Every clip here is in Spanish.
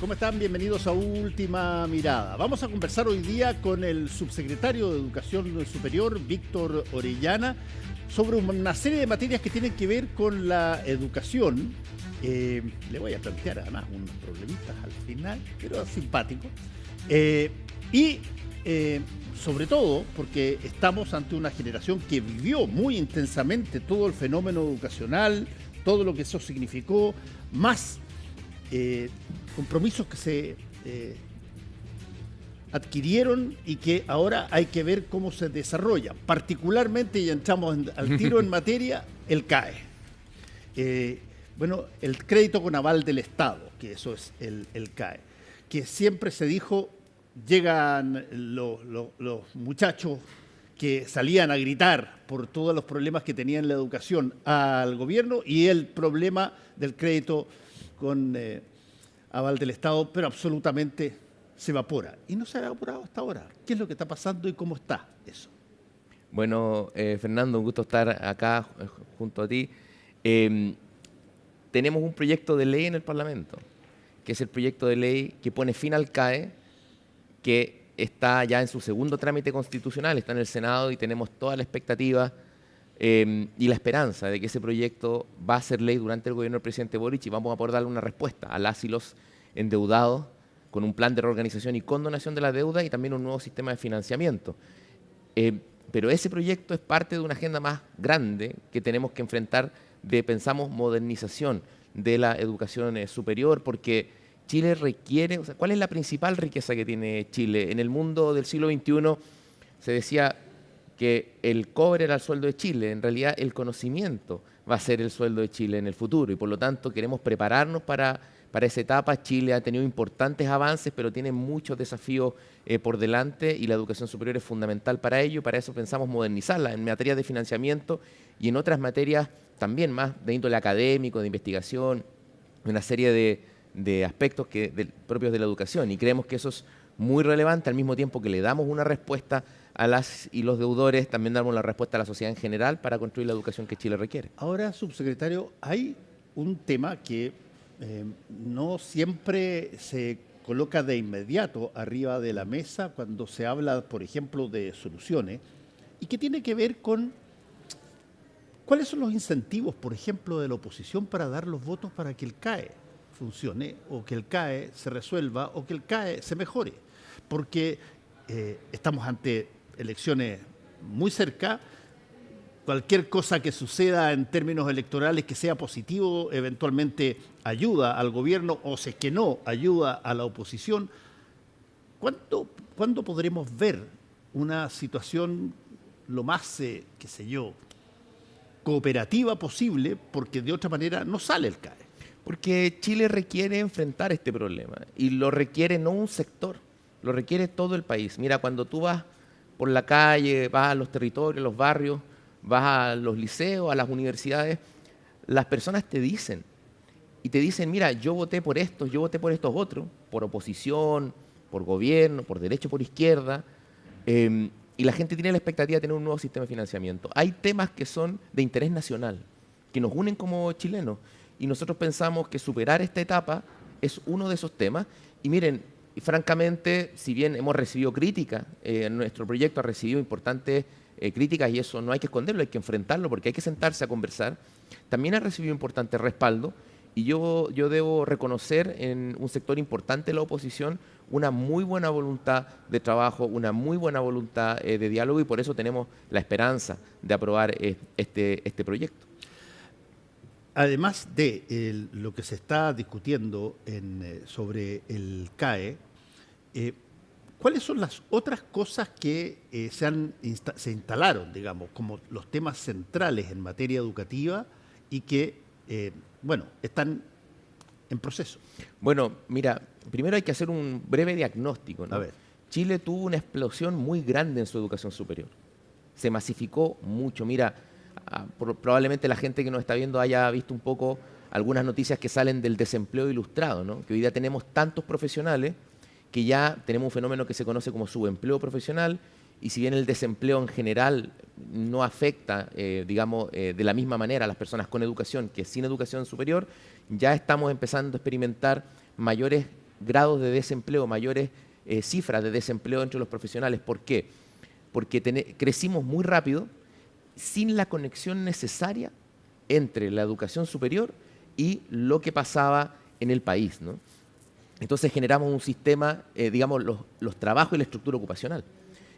¿Cómo están? Bienvenidos a Última Mirada. Vamos a conversar hoy día con el subsecretario de Educación Superior, Víctor Orellana, sobre una serie de materias que tienen que ver con la educación. Le voy a plantear además unos problemitas al final, pero simpáticos. Sobre todo porque estamos ante una generación que vivió muy intensamente todo el fenómeno educacional, todo lo que eso significó, más compromisos que se adquirieron y que ahora hay que ver cómo se desarrollan. Particularmente, y entramos al tiro en materia, el CAE. El crédito con aval del Estado, que eso es el CAE, que siempre se dijo, llegan los muchachos que salían a gritar por todos los problemas que tenía en la educación al gobierno y el problema del crédito con aval del Estado, pero absolutamente se evapora. Y no se ha evaporado hasta ahora. ¿Qué es lo que está pasando y cómo está eso? Bueno, Fernando, un gusto estar acá junto a ti. Tenemos un proyecto de ley en el Parlamento, que es el proyecto de ley que pone fin al CAE, que está ya en su segundo trámite constitucional, está en el Senado y tenemos toda la expectativa y la esperanza de que ese proyecto va a ser ley durante el gobierno del presidente Boric y vamos a poder darle una respuesta a las y los endeudados con un plan de reorganización y condonación de la deuda y también un nuevo sistema de financiamiento. Pero ese proyecto es parte de una agenda más grande que tenemos que enfrentar pensamos, modernización de la educación superior, porque Chile requiere, o sea, ¿cuál es la principal riqueza que tiene Chile? En el mundo del siglo XXI se decía que el cobre era el sueldo de Chile, en realidad el conocimiento va a ser el sueldo de Chile en el futuro y por lo tanto queremos prepararnos para esa etapa. Chile ha tenido importantes avances, pero tiene muchos desafíos por delante y la educación superior es fundamental para ello. Para eso pensamos modernizarla en materia de financiamiento y en otras materias también más de índole académico, de investigación, una serie de aspectos propios de la educación. Y creemos que eso es muy relevante, al mismo tiempo que le damos una respuesta a las y los deudores, también damos la respuesta a la sociedad en general para construir la educación que Chile requiere. Ahora, subsecretario, hay un tema que no siempre se coloca de inmediato arriba de la mesa cuando se habla, por ejemplo, de soluciones, y que tiene que ver con cuáles son los incentivos, por ejemplo, de la oposición para dar los votos para que el CAE funcione, o que el CAE se resuelva, o que el CAE se mejore. Porque estamos ante elecciones muy cerca. Cualquier cosa que suceda en términos electorales que sea positivo, eventualmente ayuda al gobierno, o si es que no, ayuda a la oposición. ¿Cuándo podremos ver una situación lo más, cooperativa posible? Porque de otra manera no sale el CAE. Porque Chile requiere enfrentar este problema y lo requiere no un sector, lo requiere todo el país. Mira, cuando tú vas por la calle, vas a los territorios, los barrios, vas a los liceos, a las universidades, las personas te dicen, mira, yo voté por estos otros, por oposición, por gobierno, por derecha, por izquierda, y la gente tiene la expectativa de tener un nuevo sistema de financiamiento. Hay temas que son de interés nacional, que nos unen como chilenos, y nosotros pensamos que superar esta etapa es uno de esos temas. Y miren, francamente, si bien hemos recibido críticas, nuestro proyecto ha recibido importantes críticas y eso no hay que esconderlo, hay que enfrentarlo porque hay que sentarse a conversar. También ha recibido importante respaldo y yo debo reconocer en un sector importante de la oposición una muy buena voluntad de trabajo, una muy buena voluntad de diálogo y por eso tenemos la esperanza de aprobar este proyecto. Además de lo que se está discutiendo sobre el CAE, ¿cuáles son las otras cosas que se instalaron, digamos, como los temas centrales en materia educativa y que, están en proceso? Bueno, mira, primero hay que hacer un breve diagnóstico, ¿no? A ver. Chile tuvo una explosión muy grande en su educación superior. Se masificó mucho. Mira, probablemente la gente que nos está viendo haya visto un poco algunas noticias que salen del desempleo ilustrado, ¿no? Que hoy día tenemos tantos profesionales que ya tenemos un fenómeno que se conoce como subempleo profesional y si bien el desempleo en general no afecta, de la misma manera a las personas con educación que sin educación superior, ya estamos empezando a experimentar mayores grados de desempleo, mayores cifras de desempleo entre los profesionales. ¿Por qué? Porque crecimos muy rápido sin la conexión necesaria entre la educación superior y lo que pasaba en el país, ¿no? Entonces generamos un sistema, digamos, los trabajos y la estructura ocupacional.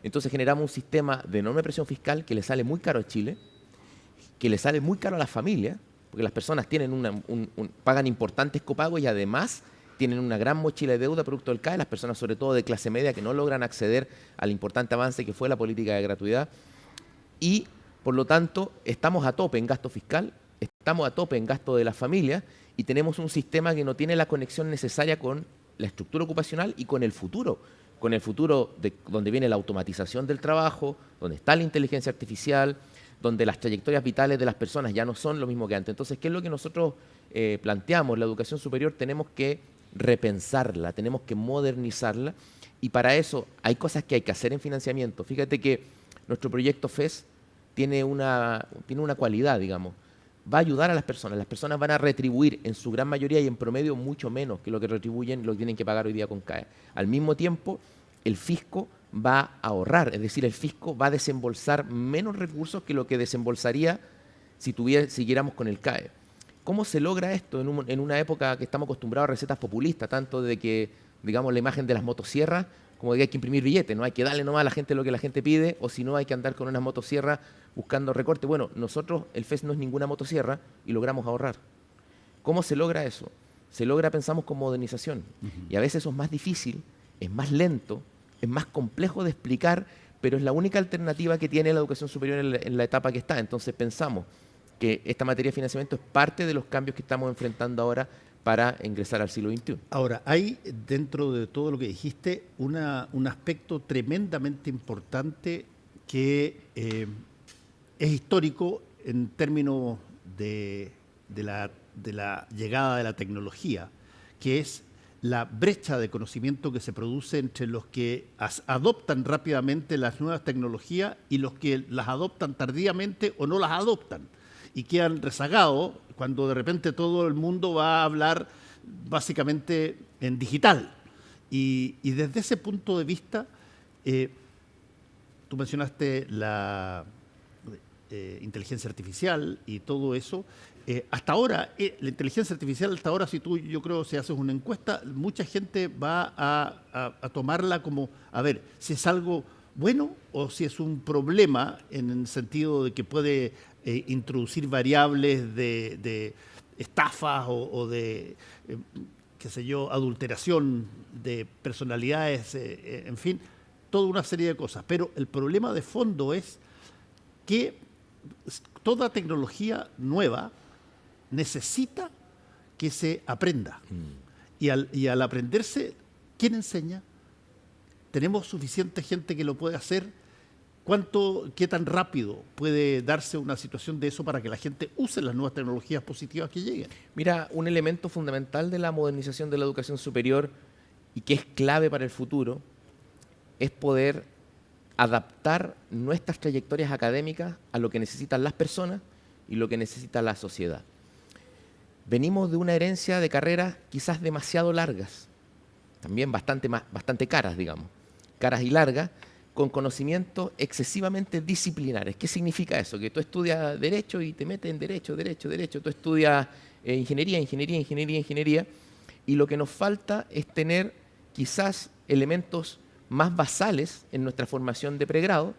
Entonces generamos un sistema de enorme presión fiscal que le sale muy caro a Chile, que le sale muy caro a las familias, porque las personas tienen pagan importantes copagos y además tienen una gran mochila de deuda producto del CAE, las personas sobre todo de clase media que no logran acceder al importante avance que fue la política de gratuidad. Y por lo tanto estamos a tope en gasto fiscal, estamos a tope en gasto de las familias y tenemos un sistema que no tiene la conexión necesaria con la estructura ocupacional y con el futuro de donde viene la automatización del trabajo, donde está la inteligencia artificial, donde las trayectorias vitales de las personas ya no son lo mismo que antes. Entonces, ¿qué es lo que nosotros planteamos? La educación superior tenemos que repensarla, tenemos que modernizarla y para eso hay cosas que hay que hacer en financiamiento. Fíjate que nuestro proyecto FES tiene una cualidad, digamos. Va a ayudar a las personas van a retribuir en su gran mayoría y en promedio mucho menos que lo que retribuyen, lo que tienen que pagar hoy día con CAE. Al mismo tiempo, el fisco va a ahorrar, es decir, el fisco va a desembolsar menos recursos que lo que desembolsaría si siguiéramos con el CAE. ¿Cómo se logra esto en una época que estamos acostumbrados a recetas populistas, tanto de que, digamos, la imagen de las motosierras, como de que hay que imprimir billetes, no hay que darle nomás a la gente lo que la gente pide, o si no hay que andar con unas motosierras buscando recorte? Bueno, nosotros, el FES no es ninguna motosierra y logramos ahorrar. ¿Cómo se logra eso? Se logra, pensamos, con modernización. Y a veces eso es más difícil, es más lento, es más complejo de explicar, pero es la única alternativa que tiene la educación superior en la etapa que está. Entonces pensamos que esta materia de financiamiento es parte de los cambios que estamos enfrentando ahora para ingresar al siglo XXI. Ahora, hay dentro de todo lo que dijiste un aspecto tremendamente importante que es histórico en términos de la llegada de la tecnología, que es la brecha de conocimiento que se produce entre los que adoptan rápidamente las nuevas tecnologías y los que las adoptan tardíamente o no las adoptan y quedan rezagados cuando de repente todo el mundo va a hablar básicamente en digital. Y desde ese punto de vista, tú mencionaste la inteligencia artificial y todo eso. Hasta ahora, la inteligencia artificial, hasta ahora, yo creo, si haces una encuesta, mucha gente va a tomarla como, a ver, si es algo bueno o si es un problema en el sentido de que puede introducir variables de estafas o de, qué sé yo, adulteración de personalidades, en fin, toda una serie de cosas. Pero el problema de fondo es que toda tecnología nueva necesita que se aprenda. Y al aprenderse, ¿quién enseña? ¿Tenemos suficiente gente que lo puede hacer? ¿Qué tan rápido puede darse una situación de eso para que la gente use las nuevas tecnologías positivas que lleguen? Mira, un elemento fundamental de la modernización de la educación superior y que es clave para el futuro es poder adaptar nuestras trayectorias académicas a lo que necesitan las personas y lo que necesita la sociedad. Venimos de una herencia de carreras quizás demasiado largas, también bastante caras, digamos, caras y largas, con conocimientos excesivamente disciplinares. ¿Qué significa eso? Que tú estudias Derecho y te metes en Derecho. Tú estudias Ingeniería, y lo que nos falta es tener quizás elementos más basales en nuestra formación de pregrado,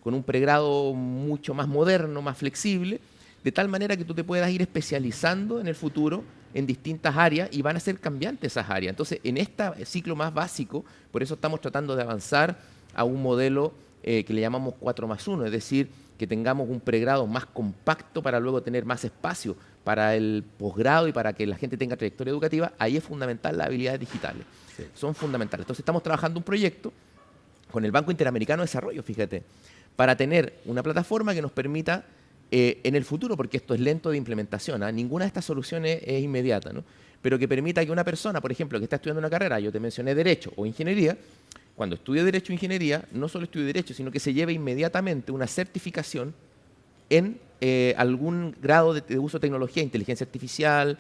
con un pregrado mucho más moderno, más flexible, de tal manera que tú te puedas ir especializando en el futuro en distintas áreas y van a ser cambiantes esas áreas. Entonces, en este ciclo más básico, por eso estamos tratando de avanzar a un modelo que le llamamos 4+1, es decir, que tengamos un pregrado más compacto para luego tener más espacio para el posgrado y para que la gente tenga trayectoria educativa. Ahí es fundamental las habilidades digitales. Sí. Son fundamentales. Entonces estamos trabajando un proyecto con el Banco Interamericano de Desarrollo, fíjate, para tener una plataforma que nos permita en el futuro, porque esto es lento de implementación, ninguna de estas soluciones es inmediata, ¿no? Pero que permita que una persona, por ejemplo, que está estudiando una carrera, yo te mencioné Derecho o Ingeniería, cuando estudie Derecho o Ingeniería, no solo estudie Derecho, sino que se lleve inmediatamente una certificación en algún grado de uso de tecnología, inteligencia artificial,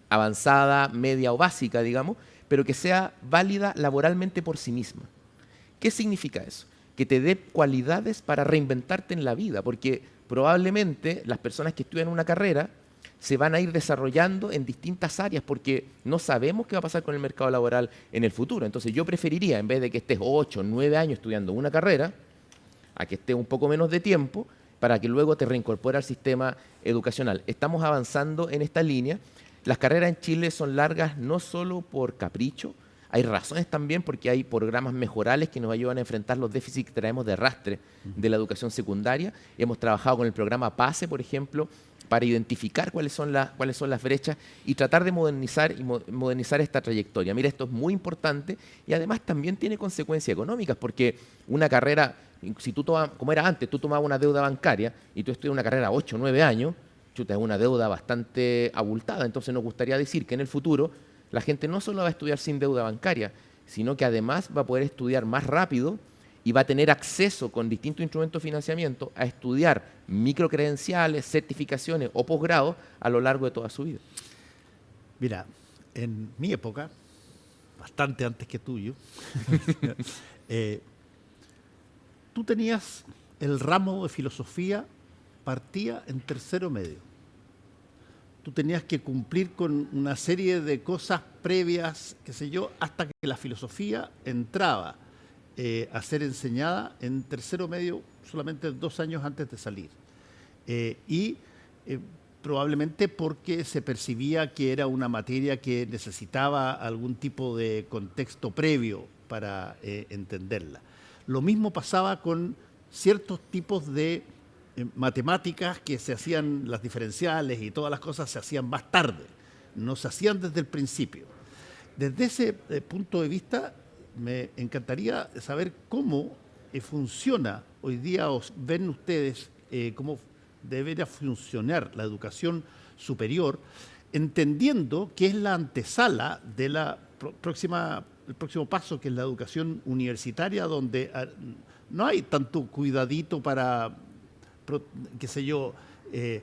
avanzada, media o básica, digamos, pero que sea válida laboralmente por sí misma. ¿Qué significa eso? Que te dé cualidades para reinventarte en la vida, porque probablemente las personas que estudian una carrera se van a ir desarrollando en distintas áreas porque no sabemos qué va a pasar con el mercado laboral en el futuro. Entonces yo preferiría, en vez de que estés 8 o 9 años estudiando una carrera, a que estés un poco menos de tiempo para que luego te reincorpore al sistema educacional. Estamos avanzando en esta línea. Las carreras en Chile son largas no solo por capricho, hay razones también porque hay programas mejorales que nos ayudan a enfrentar los déficits que traemos de arrastre de la educación secundaria. Hemos trabajado con el programa PASE, por ejemplo, para identificar cuáles son las brechas y tratar de modernizar esta trayectoria. Mira, esto es muy importante y además también tiene consecuencias económicas porque una carrera, si tú tomas, como era antes, tú tomabas una deuda bancaria y tú estudias una carrera 8 o 9 años, chuta, es una deuda bastante abultada. Entonces nos gustaría decir que en el futuro la gente no solo va a estudiar sin deuda bancaria, sino que además va a poder estudiar más rápido y va a tener acceso con distintos instrumentos de financiamiento a estudiar microcredenciales, certificaciones o posgrados a lo largo de toda su vida. Mira, en mi época, bastante antes que tuyo, tú tenías el ramo de filosofía, partía en tercero medio. Tú tenías que cumplir con una serie de cosas previas, qué sé yo, hasta que la filosofía entraba a ser enseñada en tercero medio solamente 2 años antes de salir. Probablemente porque se percibía que era una materia que necesitaba algún tipo de contexto previo para entenderla. Lo mismo pasaba con ciertos tipos de matemáticas que se hacían, las diferenciales y todas las cosas se hacían más tarde, no se hacían desde el principio. Desde ese punto de vista, me encantaría saber cómo funciona hoy día, o ven ustedes cómo debería funcionar la educación superior, entendiendo que es la antesala de el próximo paso, que es la educación universitaria, donde no hay tanto cuidadito para, qué sé yo, de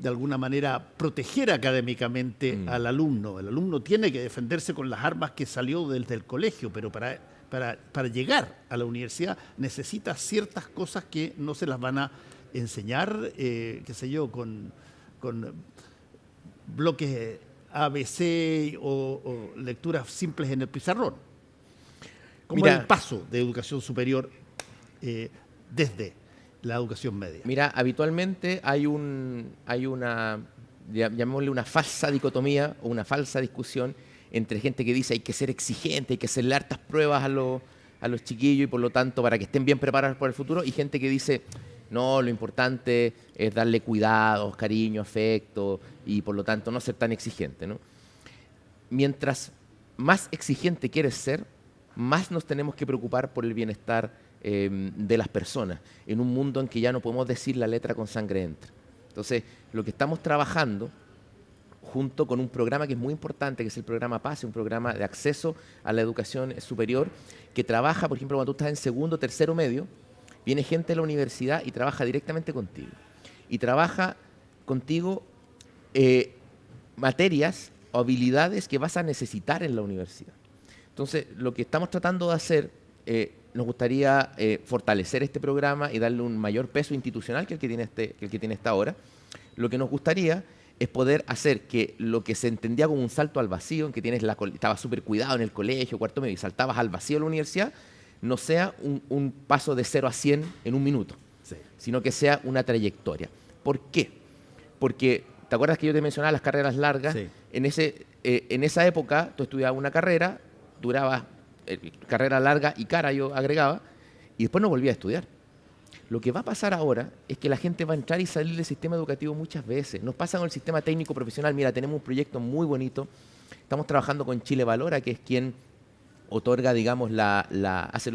alguna manera proteger académicamente al alumno. El alumno tiene que defenderse con las armas que salió desde el colegio, pero para llegar a la universidad necesita ciertas cosas que no se las van a enseñar, qué sé yo, con bloques ABC o lecturas simples en el pizarrón. ¿Cómo es el paso de educación superior desde la educación media? Mira, habitualmente hay una, llamémosle una falsa dicotomía o una falsa discusión entre gente que dice hay que ser exigente, hay que hacerle hartas pruebas a los chiquillos y por lo tanto para que estén bien preparados para el futuro, y gente que dice no, lo importante es darle cuidados, cariño, afecto y por lo tanto no ser tan exigente, ¿no? Mientras más exigente quieres ser, más nos tenemos que preocupar por el bienestar de las personas, en un mundo en que ya no podemos decir la letra con sangre entra. Entonces, lo que estamos trabajando, junto con un programa que es muy importante, que es el programa PASE, un programa de acceso a la educación superior, que trabaja, por ejemplo, cuando tú estás en segundo, tercero medio, viene gente de la universidad y trabaja directamente contigo. Y trabaja contigo materias o habilidades que vas a necesitar en la universidad. Entonces, lo que estamos tratando de hacer, nos gustaría fortalecer este programa y darle un mayor peso institucional que el que tiene hasta ahora. Lo que nos gustaría es poder hacer que lo que se entendía como un salto al vacío, en que estabas súper cuidado en el colegio, cuarto medio, y saltabas al vacío de la universidad, no sea un paso de 0 a 100 en un minuto, sí, sino que sea una trayectoria. ¿Por qué? Porque, ¿te acuerdas que yo te mencionaba las carreras largas? Sí. En esa época, tú estudiabas una carrera, duraba carrera larga y cara, yo agregaba, y después no volvía a estudiar. Lo que va a pasar ahora es que la gente va a entrar y salir del sistema educativo muchas veces. Nos pasa con el sistema técnico profesional. Mira, tenemos un proyecto muy bonito. Estamos trabajando con Chile Valora, que es quien otorga, digamos, hace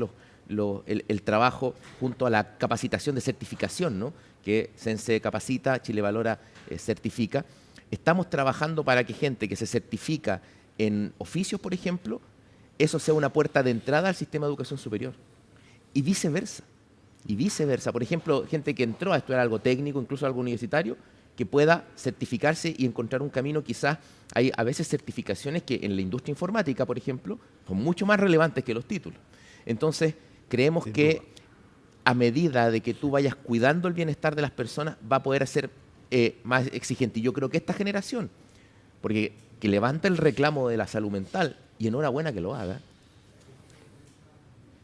el trabajo junto a la capacitación de certificación, ¿no? Que Sense capacita, Chile Valora certifica. Estamos trabajando para que gente que se certifica en oficios, por ejemplo, eso sea una puerta de entrada al sistema de educación superior. Y viceversa. Y viceversa. Por ejemplo, gente que entró a estudiar algo técnico, incluso algo universitario, que pueda certificarse y encontrar un camino. Quizás hay a veces certificaciones que en la industria informática, por ejemplo, son mucho más relevantes que los títulos. Entonces, creemos que a medida de que tú vayas cuidando el bienestar de las personas, va a poder ser más exigente. Y yo creo que esta generación, porque que levanta el reclamo de la salud mental, y enhorabuena que lo haga,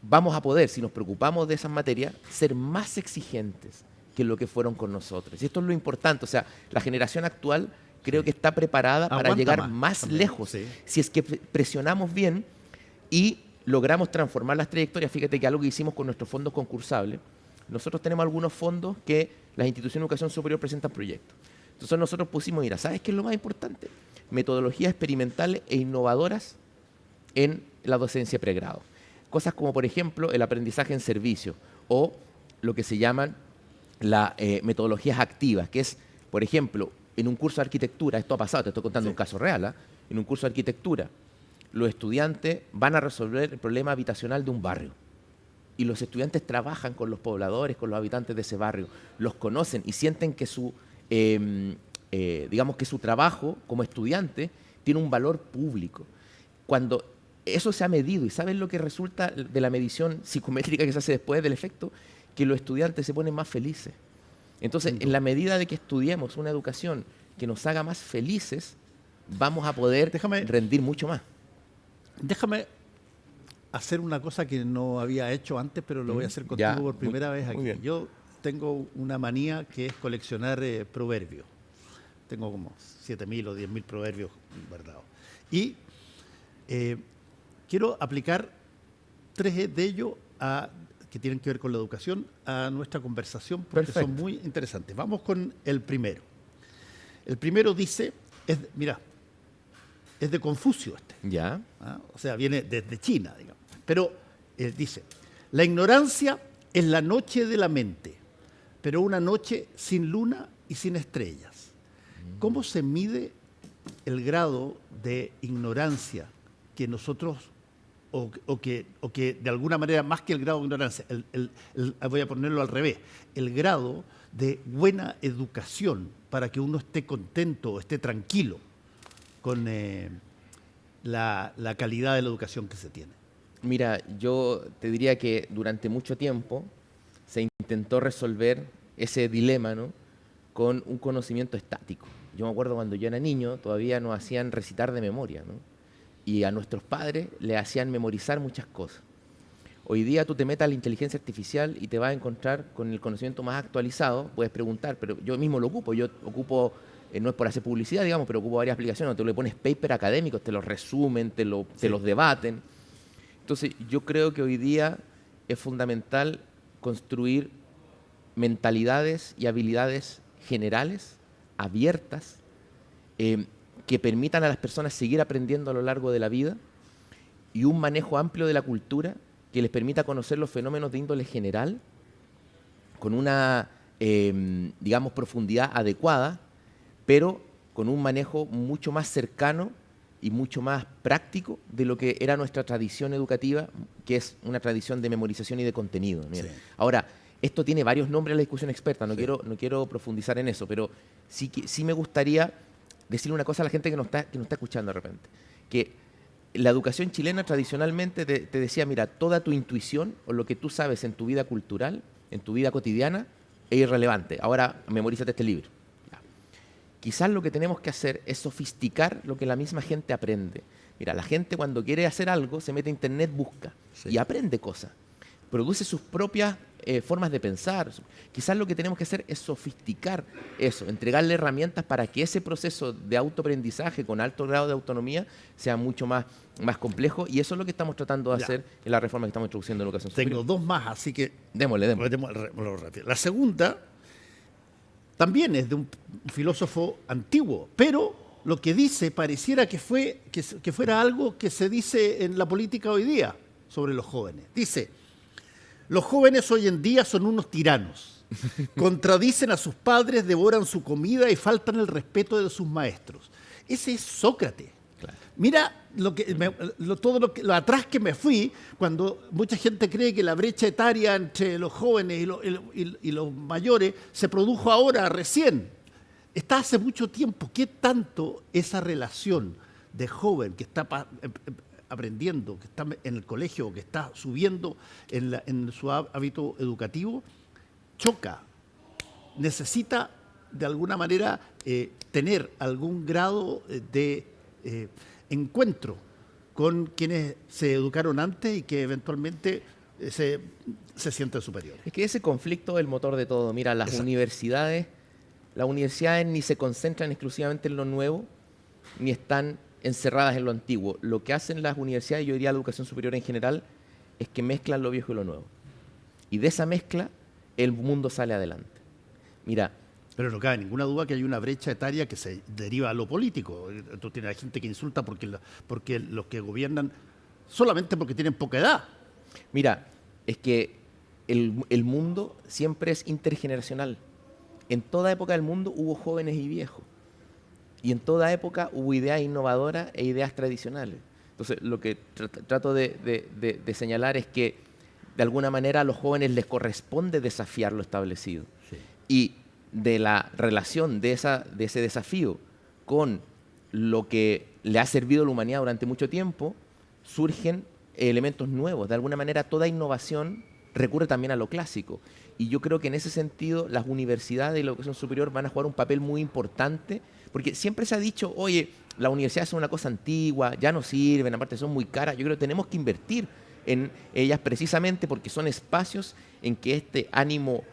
vamos a poder, si nos preocupamos de esas materias, ser más exigentes que lo que fueron con nosotros. Y esto es lo importante. O sea, la generación actual creo que está preparada para llegar más lejos. Sí. Si es que presionamos bien y logramos transformar las trayectorias. Fíjate que algo que hicimos con nuestros fondos concursables, nosotros tenemos algunos fondos que las instituciones de educación superior presentan proyectos. Entonces nosotros pusimos, mira, ¿sabes qué es lo más importante? Metodologías experimentales e innovadoras en la docencia pregrado. Cosas como, por ejemplo, el aprendizaje en servicio o lo que se llaman las metodologías activas, que es, por ejemplo, en un curso de arquitectura, esto ha pasado, te estoy contando un caso real, en un curso de arquitectura, los estudiantes van a resolver el problema habitacional de un barrio. Y los estudiantes trabajan con los pobladores, con los habitantes de ese barrio, los conocen y sienten que digamos que su trabajo como estudiante tiene un valor público. Cuando eso se ha medido y saben lo que resulta de la medición psicométrica que se hace después del efecto, que los estudiantes se ponen más felices. Entonces, en la medida de que estudiemos una educación que nos haga más felices, vamos a poder rendir mucho más. Déjame hacer una cosa que no había hecho antes, pero lo voy a hacer contigo por primera vez aquí. Yo tengo una manía que es coleccionar proverbios. Tengo como 7.000 o 10.000 proverbios guardados. Y quiero aplicar 3 de ellos que tienen que ver con la educación a nuestra conversación porque son muy interesantes. Vamos con el primero. El primero dice, mira, es de Confucio este. Ya. O sea, viene desde China, digamos. Pero dice, la ignorancia es la noche de la mente, pero una noche sin luna y sin estrellas. ¿Cómo se mide el grado de ignorancia que nosotros, o que de alguna manera, más que el grado de ignorancia, voy a ponerlo al revés, el grado de buena educación para que uno esté contento, esté tranquilo con la calidad de la educación que se tiene? Mira, yo te diría que durante mucho tiempo se intentó resolver ese dilema, ¿no?, con un conocimiento estático. Yo me acuerdo cuando yo era niño, todavía nos hacían recitar de memoria, ¿no? Y a nuestros padres le hacían memorizar muchas cosas. Hoy día tú te metas a la inteligencia artificial y te vas a encontrar con el conocimiento más actualizado. Puedes preguntar, pero yo mismo lo ocupo. Yo ocupo, no es por hacer publicidad, digamos, pero ocupo varias aplicaciones donde tú le pones paper académicos, te los resumen, te los debaten. Entonces, yo creo que hoy día es fundamental construir mentalidades y habilidades generales, abiertas, que permitan a las personas seguir aprendiendo a lo largo de la vida, y un manejo amplio de la cultura que les permita conocer los fenómenos de índole general con una, digamos, profundidad adecuada, pero con un manejo mucho más cercano y mucho más práctico de lo que era nuestra tradición educativa, que es una tradición de memorización y de contenido. Sí. Ahora, esto tiene varios nombres en la discusión experta, no quiero profundizar en eso, pero sí me gustaría decirle una cosa a la gente que nos está escuchando de repente, que la educación chilena tradicionalmente te decía, mira, toda tu intuición o lo que tú sabes en tu vida cultural, en tu vida cotidiana, es irrelevante. Ahora, memorízate este libro. Quizás lo que tenemos que hacer es sofisticar lo que la misma gente aprende. Mira, la gente cuando quiere hacer algo se mete a internet, busca y aprende cosas. Produce sus propias formas de pensar. Quizás lo que tenemos que hacer es sofisticar eso, entregarle herramientas para que ese proceso de autoaprendizaje con alto grado de autonomía sea mucho más complejo, y eso es lo que estamos tratando de hacer en la reforma que estamos introduciendo en educación superior. Tengo 2 más, así que démosle. La segunda también es de un filósofo antiguo, pero lo que dice pareciera que fuera algo que se dice en la política hoy día sobre los jóvenes. Dice: los jóvenes hoy en día son unos tiranos, contradicen a sus padres, devoran su comida y faltan el respeto de sus maestros. Ese es Sócrates. Claro. Mira todo lo atrás que me fui, cuando mucha gente cree que la brecha etaria entre los jóvenes y los mayores se produjo ahora, recién. está hace mucho tiempo. ¿Qué tanto esa relación de joven que está aprendiendo, que está en el colegio, que está subiendo en su hábito educativo, choca, necesita de alguna manera tener algún grado de encuentro con quienes se educaron antes y que eventualmente se sienten superiores? Es que ese conflicto es el motor de todo. Mira, las universidades ni se concentran exclusivamente en lo nuevo, ni están encerradas en lo antiguo. Lo que hacen las universidades, yo diría la educación superior en general, es que mezclan lo viejo y lo nuevo. Y de esa mezcla, el mundo sale adelante. Mira, pero no cabe ninguna duda que hay una brecha etaria que se deriva a lo político. Entonces tiene gente que insulta porque los que gobiernan solamente porque tienen poca edad. Mira, es que el mundo siempre es intergeneracional. En toda época del mundo hubo jóvenes y viejos. Y en toda época hubo ideas innovadoras e ideas tradicionales. Entonces, lo que trato de señalar es que, de alguna manera, a los jóvenes les corresponde desafiar lo establecido. Sí. Y de la relación de ese desafío con lo que le ha servido a la humanidad durante mucho tiempo, surgen elementos nuevos. De alguna manera, toda innovación recurre también a lo clásico. Y yo creo que en ese sentido las universidades y la educación superior van a jugar un papel muy importante, porque siempre se ha dicho, oye, las universidades son una cosa antigua, ya no sirven, aparte son muy caras. Yo creo que tenemos que invertir en ellas precisamente porque son espacios en que este ánimo,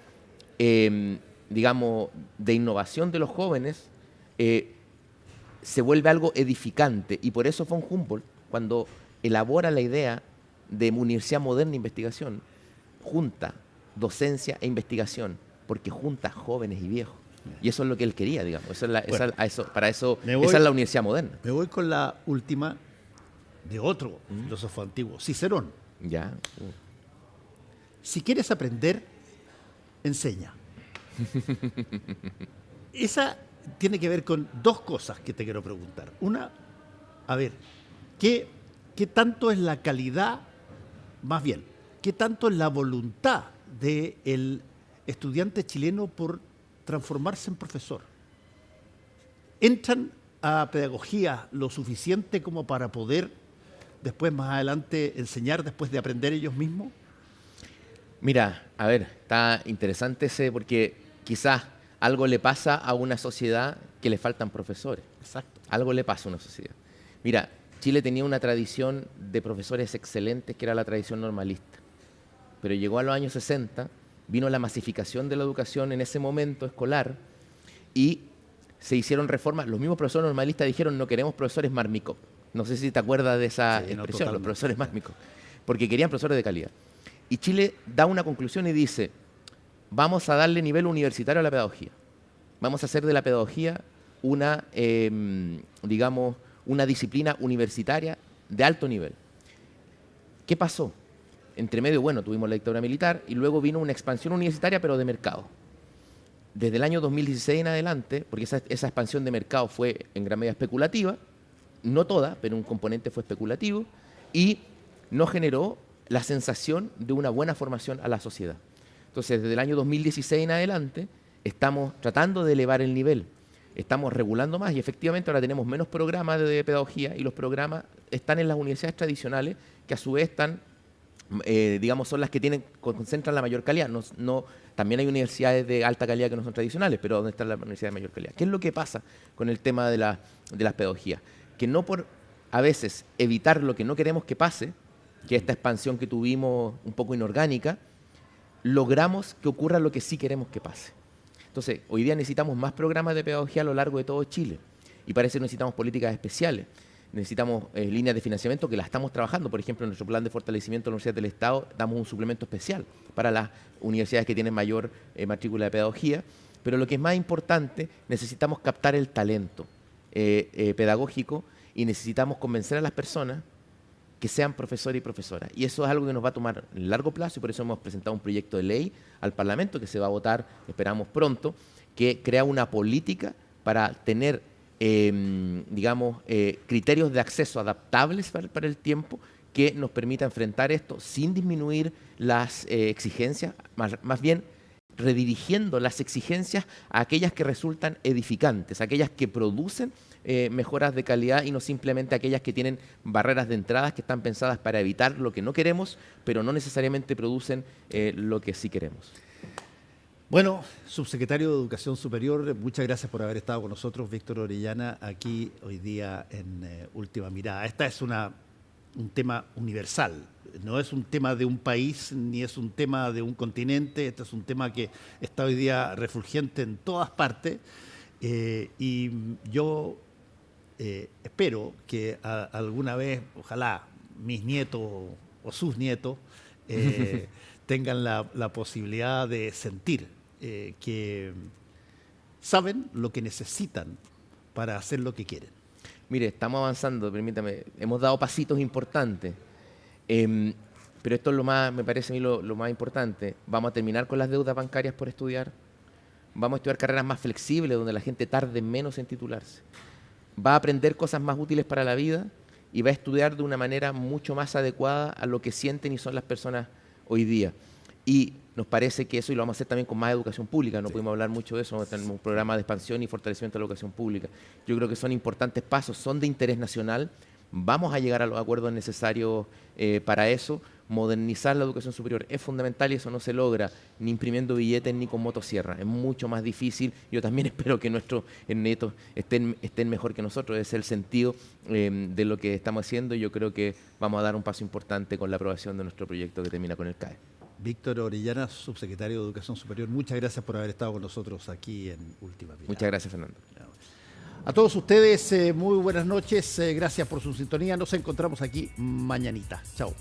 digamos, de innovación de los jóvenes se vuelve algo edificante. Y por eso von Humboldt, cuando elabora la idea de universidad moderna de investigación, junta docencia e investigación, porque junta jóvenes y viejos. Y eso es lo que él quería, digamos. Esa es la universidad moderna. Me voy con la última de otro filósofo antiguo, Cicerón. Ya. Si quieres aprender, enseña. Esa tiene que ver con dos cosas que te quiero preguntar. Una, a ver, ¿qué tanto es la calidad, más bien, qué tanto es la voluntad del estudiante chileno por transformarse en profesor? ¿Entran a pedagogía lo suficiente como para poder después, más adelante, enseñar después de aprender ellos mismos? Mira, a ver, está interesante porque quizás algo le pasa a una sociedad que le faltan profesores. Exacto. Algo le pasa a una sociedad. Mira, Chile tenía una tradición de profesores excelentes que era la tradición normalista. Pero llegó a los años 60, vino la masificación de la educación en ese momento escolar y se hicieron reformas. Los mismos profesores normalistas dijeron no queremos profesores Marmicop. No sé si te acuerdas de esa expresión, los profesores Marmicop, porque querían profesores de calidad. Y Chile da una conclusión y dice, vamos a darle nivel universitario a la pedagogía. Vamos a hacer de la pedagogía una, digamos, una disciplina universitaria de alto nivel. ¿Qué pasó? Entre medio, bueno, tuvimos la dictadura militar y luego vino una expansión universitaria, pero de mercado. Desde el año 2016 en adelante, porque esa expansión de mercado fue en gran medida especulativa, no toda, pero un componente fue especulativo, y no generó la sensación de una buena formación a la sociedad. Entonces, desde el año 2016 en adelante, estamos tratando de elevar el nivel, estamos regulando más y efectivamente ahora tenemos menos programas de pedagogía y los programas están en las universidades tradicionales que a su vez están, digamos, son las que concentran la mayor calidad. También hay universidades de alta calidad que no son tradicionales, pero ¿dónde está la universidad de mayor calidad? ¿Qué es lo que pasa con el tema de las pedagogías? Que no por a veces evitar lo que no queremos que pase, que esta expansión que tuvimos un poco inorgánica, logramos que ocurra lo que sí queremos que pase. Entonces, hoy día necesitamos más programas de pedagogía a lo largo de todo Chile y para eso necesitamos políticas especiales. Necesitamos líneas de financiamiento que las estamos trabajando. Por ejemplo, en nuestro plan de fortalecimiento de la Universidad del Estado damos un suplemento especial para las universidades que tienen mayor matrícula de pedagogía. Pero lo que es más importante, necesitamos captar el talento pedagógico y necesitamos convencer a las personas que sean profesores y profesoras. Y eso es algo que nos va a tomar en largo plazo y por eso hemos presentado un proyecto de ley al Parlamento que se va a votar, esperamos pronto, que crea una política para tener digamos, criterios de acceso adaptables para el tiempo que nos permita enfrentar esto sin disminuir las exigencias, más bien redirigiendo las exigencias a aquellas que resultan edificantes, aquellas que producen mejoras de calidad y no simplemente aquellas que tienen barreras de entradas que están pensadas para evitar lo que no queremos, pero no necesariamente producen lo que sí queremos. Bueno, subsecretario de Educación Superior, muchas gracias por haber estado con nosotros, Víctor Orellana, aquí hoy día en Última Mirada. Esta es un tema universal, no es un tema de un país ni es un tema de un continente, este es un tema que está hoy día refulgente en todas partes y yo espero que alguna vez, ojalá, mis nietos o sus nietos tengan la posibilidad de sentir que saben lo que necesitan para hacer lo que quieren. Mire, estamos avanzando, permítame, hemos dado pasitos importantes, pero esto es lo más, me parece a mí lo más importante. Vamos a terminar con las deudas bancarias por estudiar, vamos a estudiar carreras más flexibles donde la gente tarde menos en titularse, va a aprender cosas más útiles para la vida y va a estudiar de una manera mucho más adecuada a lo que sienten y son las personas hoy día. Y nos parece que eso, y lo vamos a hacer también con más educación pública, no pudimos hablar mucho de eso, tenemos un programa de expansión y fortalecimiento de la educación pública. Yo creo que son importantes pasos, son de interés nacional, vamos a llegar a los acuerdos necesarios para eso. Modernizar la educación superior es fundamental y eso no se logra ni imprimiendo billetes ni con motosierra, es mucho más difícil. Yo también espero que nuestros nietos estén mejor que nosotros, ese es el sentido de lo que estamos haciendo y yo creo que vamos a dar un paso importante con la aprobación de nuestro proyecto que termina con el CAE. Víctor Orellana, subsecretario de Educación Superior, muchas gracias por haber estado con nosotros aquí en Última Mirada. Muchas gracias, Fernando. A todos ustedes, muy buenas noches, gracias por su sintonía, nos encontramos aquí mañanita. Chao.